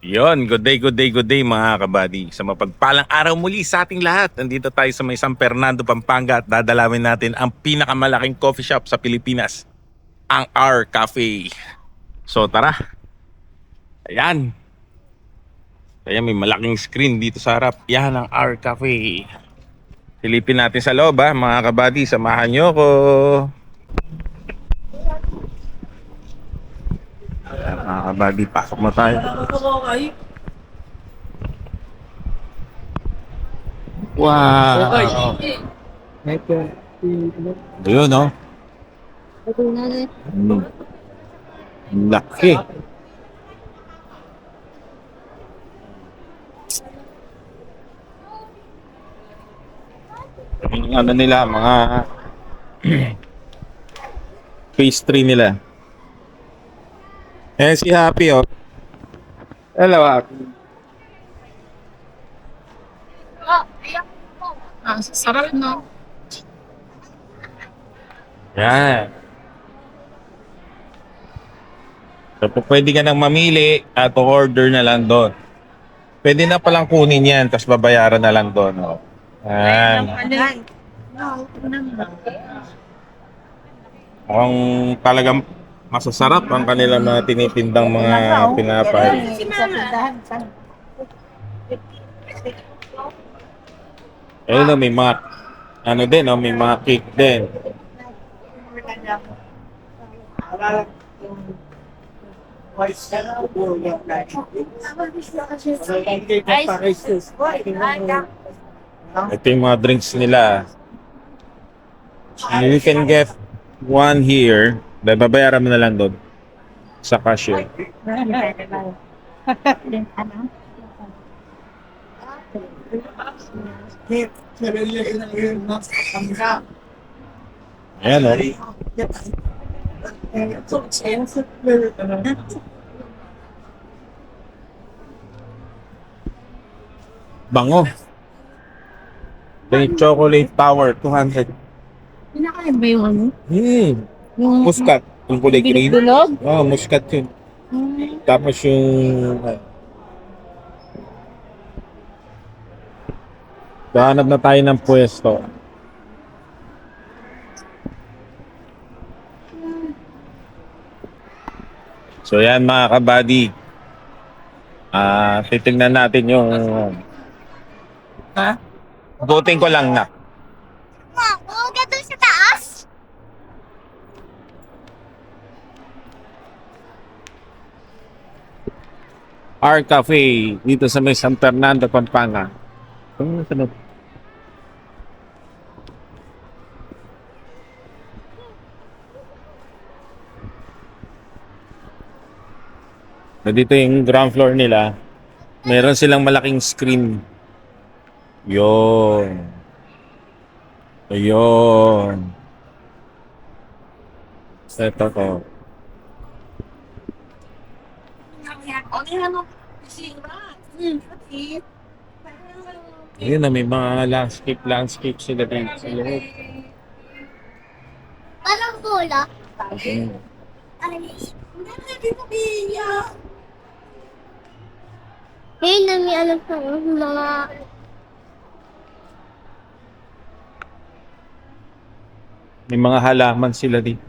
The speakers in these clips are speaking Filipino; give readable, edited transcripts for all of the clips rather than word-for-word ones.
Yon, good day, good day, good day mga kabady. Sa mapagpalang araw muli sa ating lahat. Nandito tayo sa may San Fernando, Pampanga at dadalawin natin ang pinakamalaking coffee shop sa Pilipinas, ang R Cafe. So tara, ayan. Ayan, may malaking screen dito sa harap. Yan ang R Cafe. Silipin natin sa loob mga kabady. Samahan nyo ko. Ayan, mga kabady, pasok na tayo. Wow! Ayun, no? Mm. Laki. Yung ano nila, mga pastry nila. Eh, si Happy, oh. Hello, Happy. Sarap, no? Yan. So, pwede ka nang mamili at order na lang doon. Pwede na palang kunin yan, tapos babayaran na lang doon. Oh. Yan. Mukhang talagang masasarap ang kanilang mga tinitindang mga pinapay. Ayun, oh, may mga ano din, oh, may mga cake din. Ito yung mga drinks nila. You can get one here. Babayaran mo na lang doon sa cashier. Ayan, oh. Bango. The chocolate tower, 200. Pinakain ba yung ano? Yung Muscat. Yung kulay green. bilog-bilog? Oh, muscat yun. Tapos yung... Hanap na tayo ng pwesto. So yan mga kabady. Titignan natin yung... Ha? Buting ko lang na. Oo, doon sa taas? R Cafe dito sa may San Fernando, Pampanga. Dito yung ground floor nila. Meron silang malaking screen. Yun. Ayun. Ito to. Ayun na, may mga landscape sila dito sa loob. Parang bola. Ayun. Hey, nami alam ko mga May mga halaman sila dito.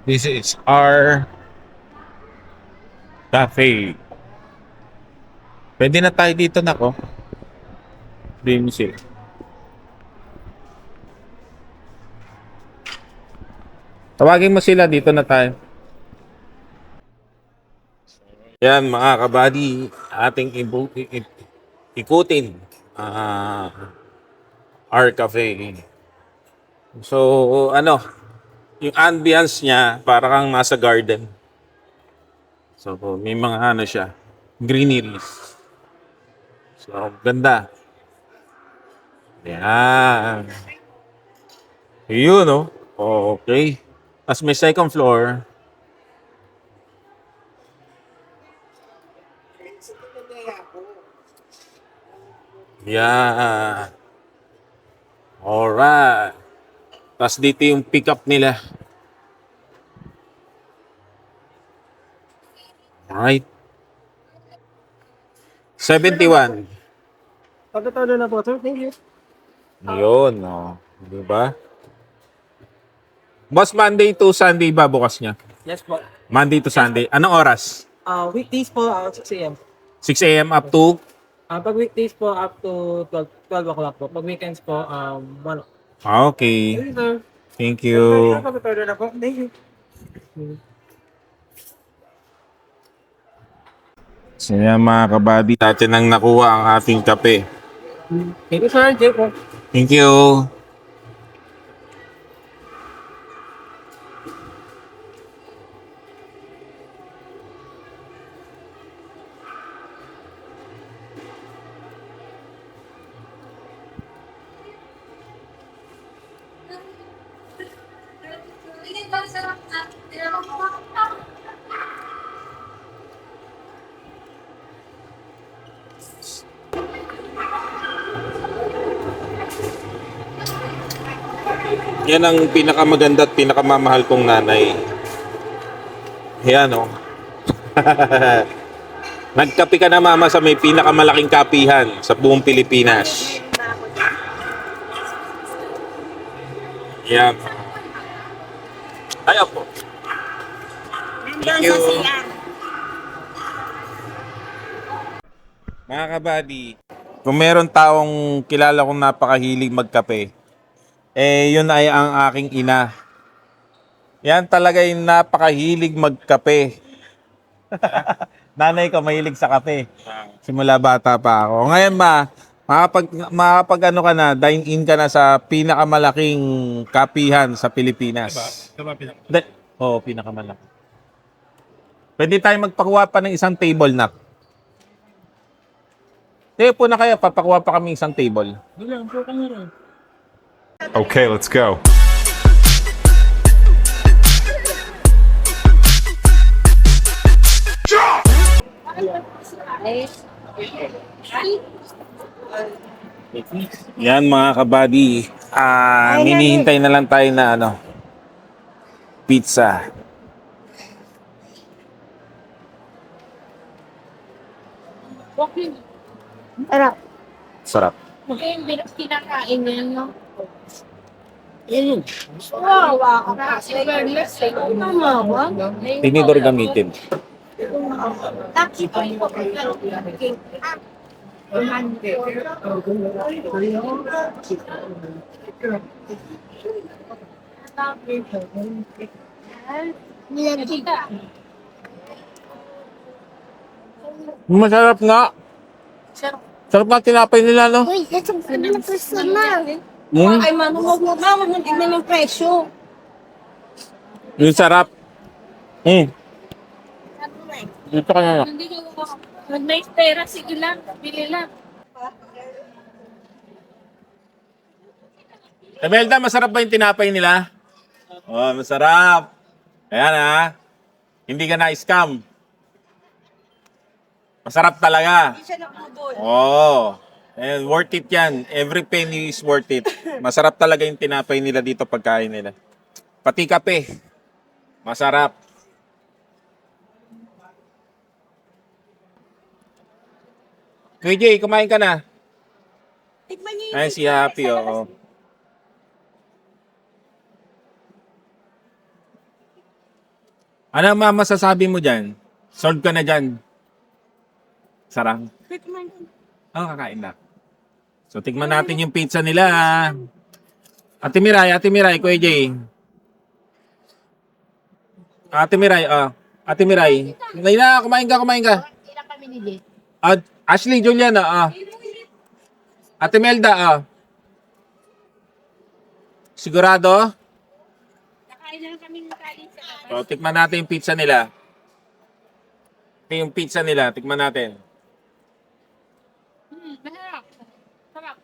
This is our cafe. Pwede na tayo dito na ko. Dreamsil. Tawagin mo sila, dito na tayo. Yan mga kabady, ating ikutin our cafe. So ano, yung ambience niya para kang nasa garden. So may mga ano siya, greeneries. So ganda. Yan. Yun, no? Okay. As may second floor, Yeah. Alright. Tapos dito yung pickup nila. Alright. 71. Pagkatalo na po, sir. Thank you. Yun, oh. Di ba? Boss, Monday to Sunday ba bukas niya? Yes po. Monday to Sunday. Anong oras? Weekdays po, 6 a.m. 6 a.m. up to? Pag weekdays po, up to 12 o'clock po. Pag weekends po, 1 o'clock. Okay. Thank you, sir. Thank you. Pagkatalo na po. Thank you. So yan mga kabady, natin ang nakuha ang ating kape. Thank you, sir. Jay po. Thank you. Yan ang pinakamaganda at pinakamamahal kong nanay. Yan oh. Nagkape ka na mama sa may pinakamalaking kapihan sa buong Pilipinas. Yan. Ay po. Thank you. Mga kabady, kung meron taong kilala kong napakahilig magkape, yun ay ang aking ina. Yan talaga yung napakahilig magkape. Nanay ko mahilig sa kape. Simula bata pa ako. Ngayon makapag ano ka na, dine-in ka na sa pinakamalaking kapihan sa Pilipinas. Oo, pinakamalaki. Pwede tayo magpakuha pa ng isang table na. Po na kaya, papakuha pa kami isang table. Okay, let's go. Yan mga kabady, hinihintay na lang tayo na pizza. Sarap. Sarap. Yung kinakain niya, no? Wow, Mama ba? Tinidor gamitin. Tapos po yung nilagkita. Masarap nga. Sarap nga tinapay nila, no? Uy, ito po na personal. Ay, manuwag mo ba? Huwag mong tignan yung presyo. Yung sarap. Dito ka na. Hindi ka mag may pera, sige lang, bili lang. Imelda, masarap ba yung tinapay nila? Oh, masarap. Ayan ha. Hindi ka na-scam. Masarap talaga. Hindi siya nakudol. Oh. And worth it yan. Every penny is worth it. Masarap talaga yung tinapay nila dito pagkain nila. Pati kape. Masarap. Kuya Jay, kumain ka na. Tikman niyo Ay, si Happy, oo. Ano ang masasabi mo dyan? Solve ka na dyan. Sarang. Tikman niyo. Kakain na. So, tignan natin yung pizza nila. Ate Miray, Kuya Jay. Ate Miray, Ate Miray. Layla, kumain ka. Ilang kami nili? Ashley, Juliana, Ate Melda, Sigurado? Nakain lang kami ng kanin sa labas. So, tikman natin yung pizza nila. Ito yung pizza nila. Tikman natin. Masarap. Sarap.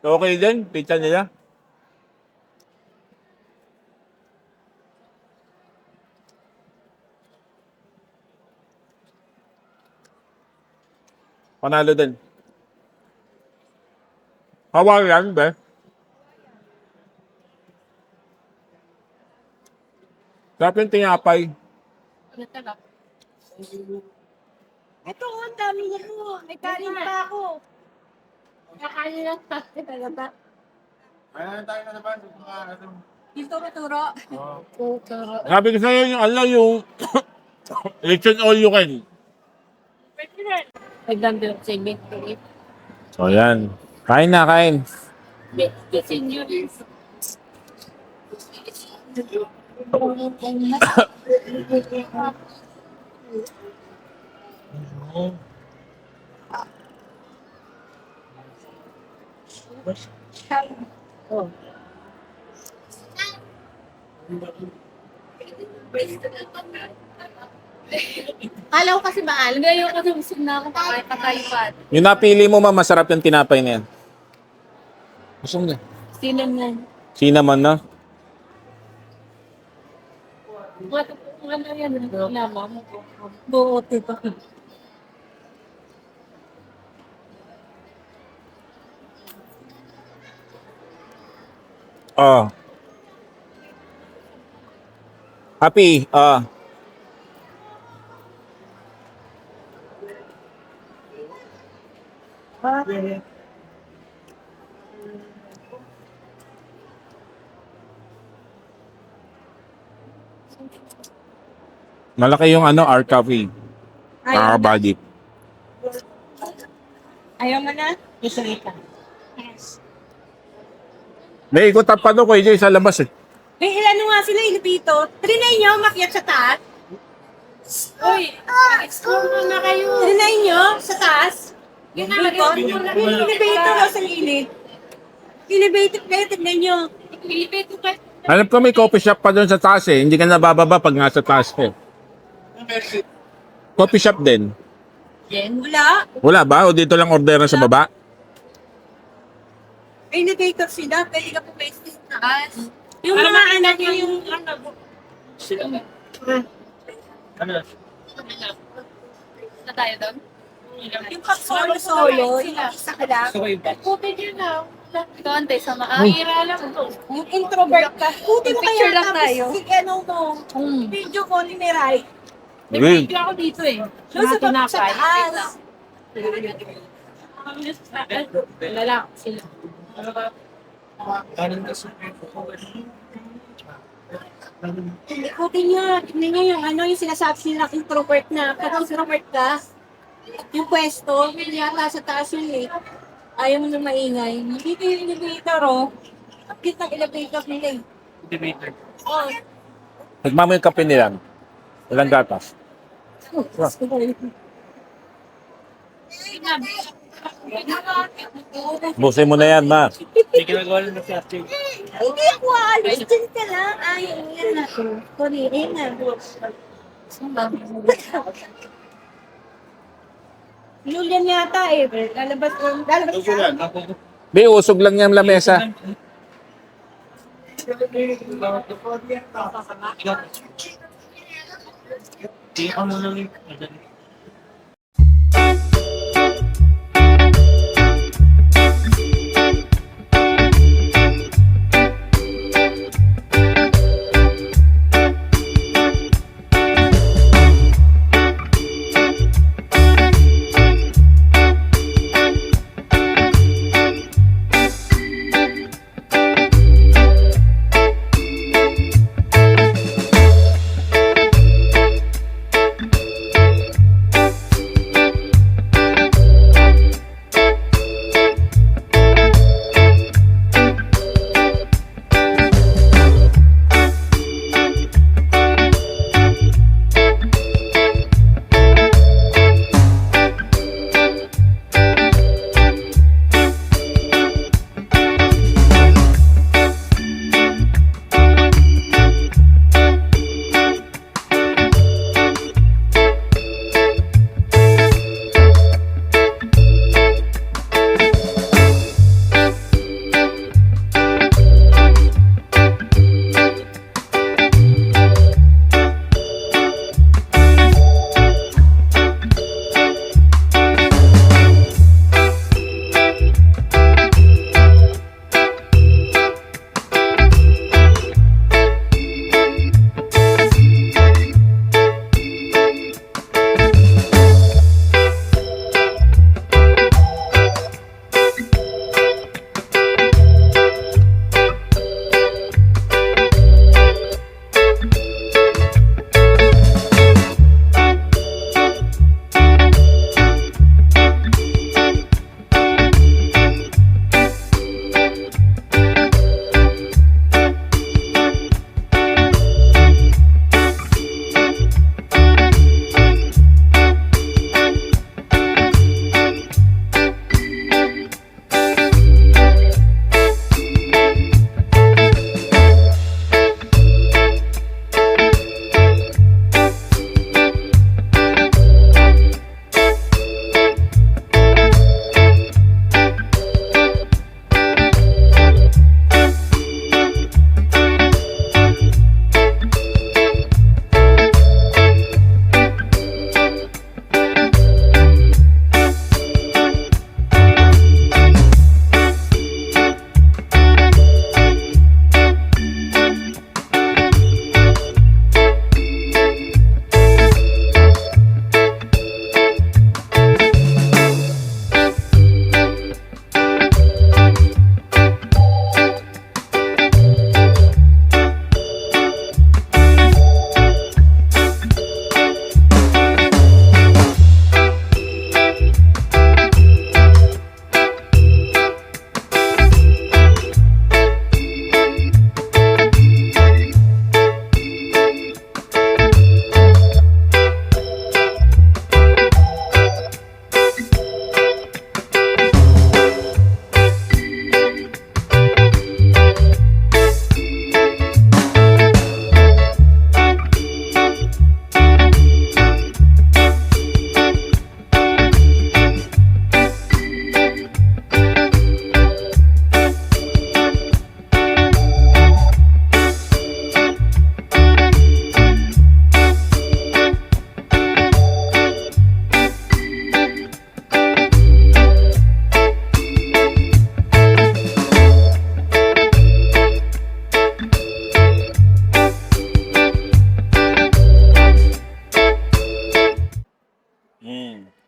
Okay din, pizza nila. Panalo din. Hawaiian, be. Sarap yung tinapay. Ito, ang dami niya mo. May kanin pa ako. Kakain lang kasi talaga. Dito maturo. Sabi ko sa'yo yung yung lechon all you can. Nagdamdam sa ibig. So yan. Kain na, kain. Kasi nyo. Oh. Kala ko kasi mahal. Ngayon kasi busog na ako patay-patay. Yung napili mo, ma'am, masarap yung tinapay na yan. Gusto mo na. Sino na? Cinnamon na. Ano yan? Lama mo. Buote pa. Oh. Happy, malaki yung R coffee. Body. Ayaw mo na? Isa kita. May ikutan pa doon ko sa labas eh. Eh, ano nga sila dito? Trinay nyo, makiat sa taas. Uy, explore muna kayo. Trinay nyo, sa taas. Yung elevator o sa gilid. Elevator kayo, tignan nyo. Elevator kayo. Alam ko may coffee shop pa doon sa taas eh. Hindi ka nabababa pag nasa taas eh. Coffee shop din. Wala. Wala ba? O dito lang orderan sa baba? Elevator sila, pwede ka pumaste sa taas. Yung mga anak nyo, yung ano. Na tayo doon? Yung pag-solo-solo, yung isa ka lang. Puti nyo na. Ito, ante, sa makakira lang ito. Yung introvert ka. Puti mo kayo lang tayo. Ano mo? Video call ni Mirai. May video ako dito eh. Doon sa taas. Lalaki sila. Ikutin nyo, tignan nyo yung yung sinasabi nila introvert na. Pag introvert ka, yung pwesto, yata sa taas yun eh. Ayaw mo nang maingay. Dito yung elevator oh. Ang cute ng elevator nila eh. Elevator? Oo. Nagmamo yung kape nila. Walang gatas. Busin mo na yan, ma. Hindi ako alis. Diyan ka lang. Ayaw yan na. Kuririn na. Julian yata eh. Lalabas ka. Be, usog lang yung lamesa.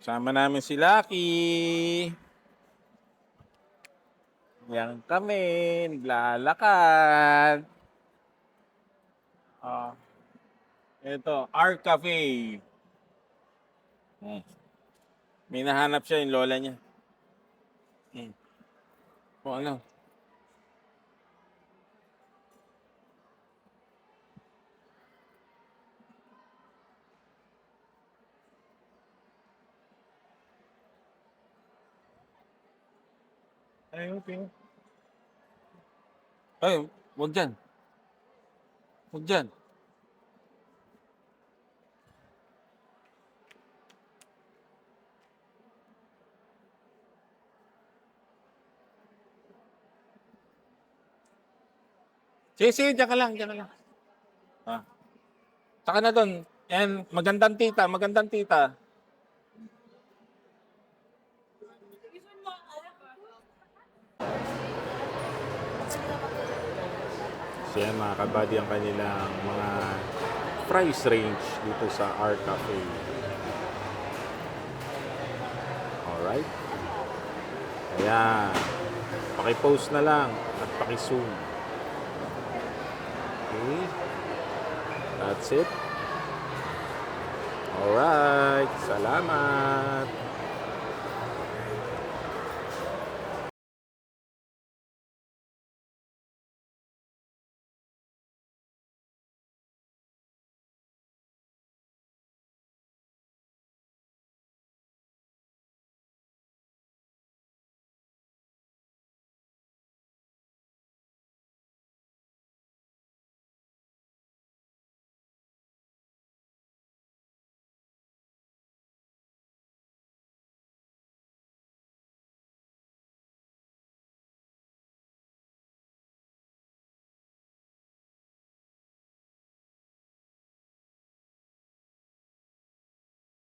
Sama namin si Lucky. Yan kami, naglalakad. Ito, Art Cafe. May nahanap siya yung lola niya. O ano? Ay, okay. Ay, wag dyan. Wag dyan. Sige, sige, dyan ka lang, dyan ka lang. Saka na doon. And magandang tita, magandang tita. So yan mga kabady ang kanilang mga price range dito sa Art Cafe. Alright. Ayan. Paki-post na lang at paki-zoom. Okay. That's it. Alright. Salamat.